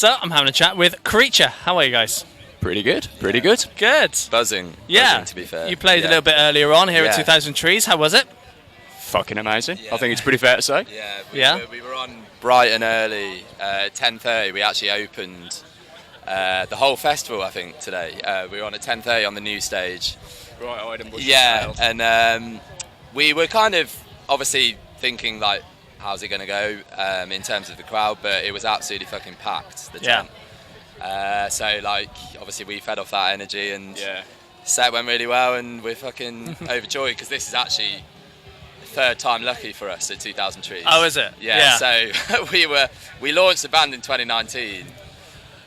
So I'm having a chat with Creature. How are you guys? Pretty good. Pretty good. Good. Buzzing. Yeah. Buzzing, to be fair. You played a little bit earlier on here at 2000 Trees. How was it? Fucking amazing. I think it's pretty fair to say. Yeah. We were on Brighton early. 10:30. We actually opened the whole festival. I think today. We were on at 10:30 on the new stage. Right, Iden Bush. Yeah, and we were kind of obviously thinking like, how's it going to go in terms of the crowd? But it was absolutely fucking packed. The tent. So like, obviously we fed off that energy, and set went really well, and we're fucking overjoyed because this is actually the third time lucky for us at 2000 Trees. Oh, is it? Yeah. So we launched the band in 2019.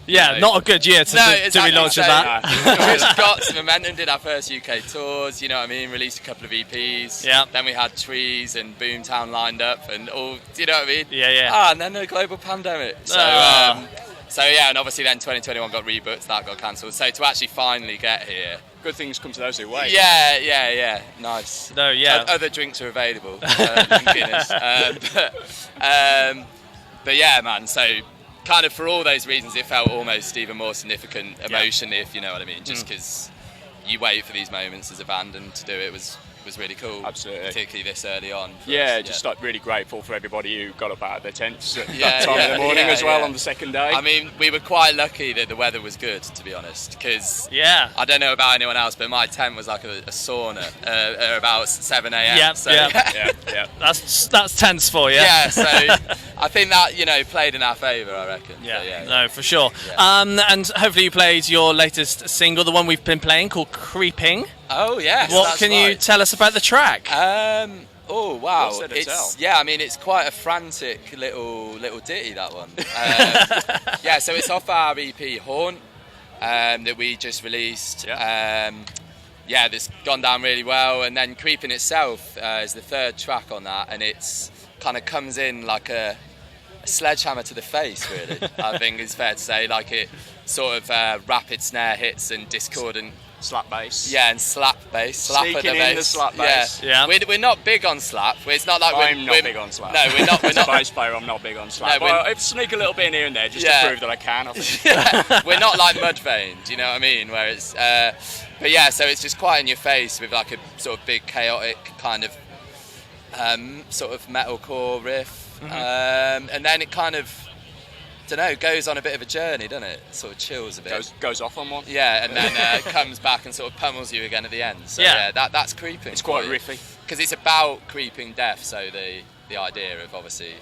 Yeah, not a good year to relaunch that. We just got some momentum, did our first UK tours, you know what I mean, released a couple of EPs. Yeah. Then we had Trees and Boomtown lined up and all, you know what I mean? Yeah. And then the global pandemic. So, and obviously then 2021 got rebooked, that got cancelled. So to actually finally get here. Good things come to those who wait. Yeah. Nice. No, yeah. Other drinks are available. Guinness. But yeah, man, so kind of for all those reasons, it felt almost even more significant emotionally, if you know what I mean. Just because you wait for these moments as a band, and to do it was really cool. Absolutely. Particularly this early on. Just like really grateful for everybody who got up out of their tents at that time in the morning as well on the second day. I mean, we were quite lucky that the weather was good, to be honest, because I don't know about anyone else, but my tent was like a sauna at about 7 a.m. Yeah. That's tense for you. Yeah, so I think that, played in our favour, I reckon. No, for sure. And hopefully you played your latest single, the one we've been playing, called Creeping. Oh, yes. What can you tell us about the track? Oh, wow. What's there to tell? Yeah, I mean, it's quite a frantic little ditty, that one. So it's off our EP, Haunt, that we just released. That's gone down really well. And then Creeping itself is the third track on that, and it's kind of comes in like a sledgehammer to the face, really. I think it's fair to say. Like, it sort of rapid snare hits and discordant slap bass. Yeah, and slap bass. Slap Sneaking at the in bass. the slap bass. Yeah. We're not big on slap. It's not like I'm not big on slap. No, we're not. As a bass player, I'm not big on slap. No, I sneak a little bit in here and there just to prove that I can. I think. We're not like Mudvayne, do you know what I mean? Where it's, but yeah, so it's just quite in your face with like a sort of big chaotic kind of sort of metalcore riff, and then it kind of, goes on a bit of a journey, doesn't it? Sort of chills a bit. Goes off on one. Yeah, and then comes back and sort of pummels you again at the end. So that's Creeping. It's quite riffy. Because it's about creeping death, so the idea of obviously,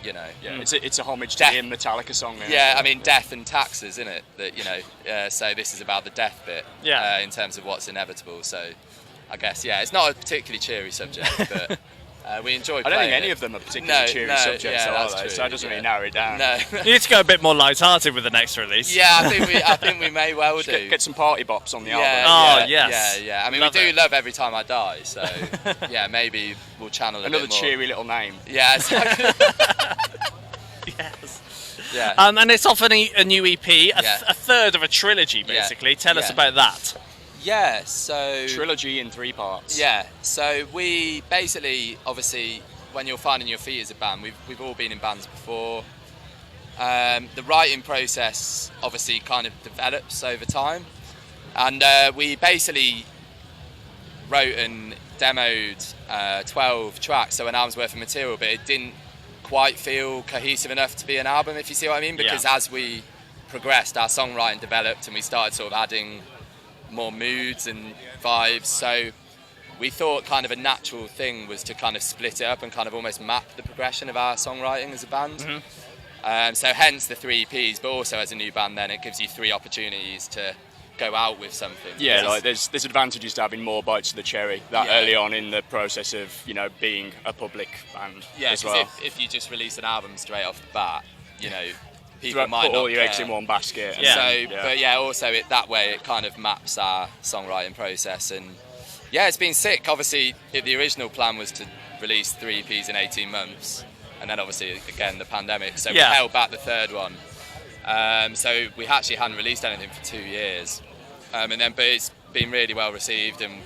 it's a homage to the Metallica song. I mean, death and taxes, isn't it? That so this is about the death bit. In terms of what's inevitable. So I guess it's not a particularly cheery subject, but. We enjoy playing. I don't think any of them are particularly cheery subjects, are they? So that doesn't really narrow it down. No. You need to go a bit more light-hearted with the next release. Yeah, I think we may well do. Get some party bops on the album. Yes. Yeah. I mean, we do love Every Time I Die, so maybe we'll channel another bit more. cheery little name. Yeah, exactly. Yes. Yeah. And it's off a new EP, a third of a trilogy, basically. Tell us about that. Yeah, so... Trilogy in 3 parts. Yeah, so we basically, obviously, when you're finding your feet as a band, we've all been in bands before. The writing process, obviously, kind of develops over time. And we basically wrote and demoed 12 tracks, so an album's worth of material, but it didn't quite feel cohesive enough to be an album, if you see what I mean, because as we progressed, our songwriting developed and we started sort of adding more moods and vibes, so we thought kind of a natural thing was to kind of split it up and kind of almost map the progression of our songwriting as a band. So hence the 3 EPs, but also as a new band then it gives you 3 opportunities to go out with something. Yeah, like there's advantages to having more bites of the cherry early on in the process of being a public band as well. If you just release an album straight off the bat, people might put not all your care. eggs in one basket. But also that way it kind of maps our songwriting process, and it's been sick. Obviously, the original plan was to release 3 EPs in 18 months, and then obviously again the pandemic, so we held back the third one. So we actually hadn't released anything for 2 years, but it's been really well received, and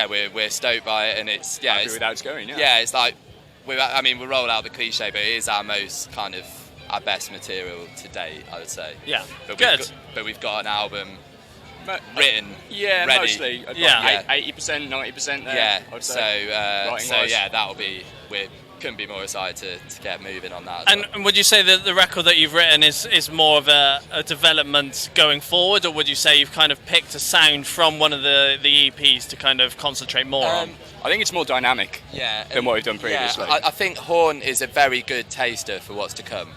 we're stoked by it, and it's happy with how it's going. It's like we'll roll out the cliche, but it is our most kind of our best material to date, I would say. Yeah. But Good. We've got an album written, Yeah, ready. mostly. Yeah. 80%, 90% there. Yeah. I'd So say. Writing wise. yeah, that'll be. We couldn't be more excited to get moving on that. And would you say that the record that you've written is more of a development going forward, or would you say you've kind of picked a sound from one of the EPs to kind of concentrate more on? I think it's more dynamic than what we've done previously. Yeah, I think Horn is a very good taster for what's to come.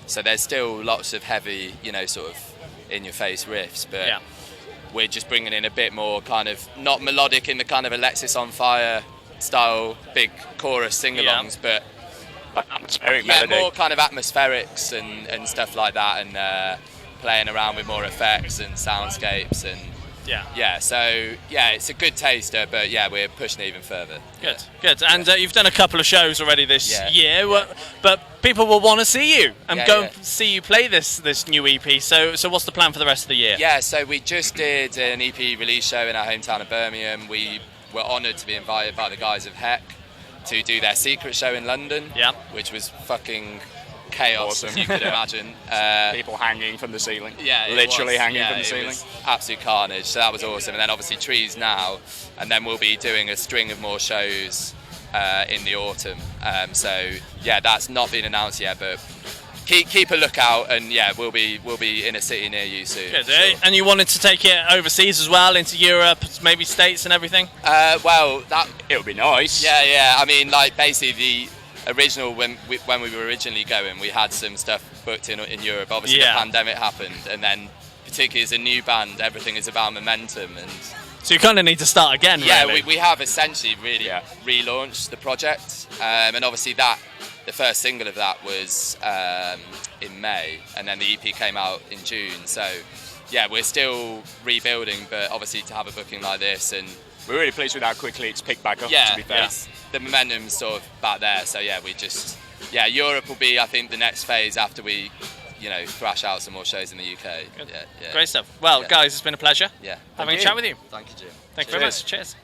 So there's still lots of heavy, sort of in-your-face riffs, but Yeah. we're just bringing in a bit more kind of, not melodic in the kind of Alexis on Fire style, big chorus sing-alongs, but Atmospheric yeah, melody. more kind of atmospherics and stuff like that, and playing around with more effects and soundscapes and so it's a good taster, but we're pushing it even further. Good. And you've done a couple of shows already this year, Yeah. but people will want to see you and Yeah, go yeah. and see you play this new EP. So what's the plan for the rest of the year? Yeah, so we just did an EP release show in our hometown of Birmingham. We were honoured to be invited by the guys of Heck to do their secret show in London, which was fucking chaos, Awesome. as you could imagine. People hanging from the ceiling. Yeah, literally hanging from the it ceiling. was absolute carnage. So that was awesome. And then obviously Trees now, and then we'll be doing a string of more shows in the autumn. So that's not been announced yet, but keep a lookout, and we'll be in a city near you soon. Good. Sure. And you wanted to take it overseas as well, into Europe, maybe States and everything? Well, that It would be nice. Yeah. I mean, like basically the original when we were originally going, we had some stuff booked in Europe. Obviously, the pandemic happened, and then particularly as a new band, everything is about momentum, and So you kind of need to start again, really. we have essentially really relaunched the project, and obviously the first single of that was in May, and then the EP came out in June. So we're still rebuilding, but obviously to have a booking like this, and We're really pleased with how quickly it's picked back up, to be fair. the momentum's sort of back there. So we just Europe will be, I think, the next phase after we thrash out some more shows in the UK. Great stuff. Well, guys, it's been a pleasure Yeah. having a chat with you. Thank you, Jim. Thank you very much. Cheers.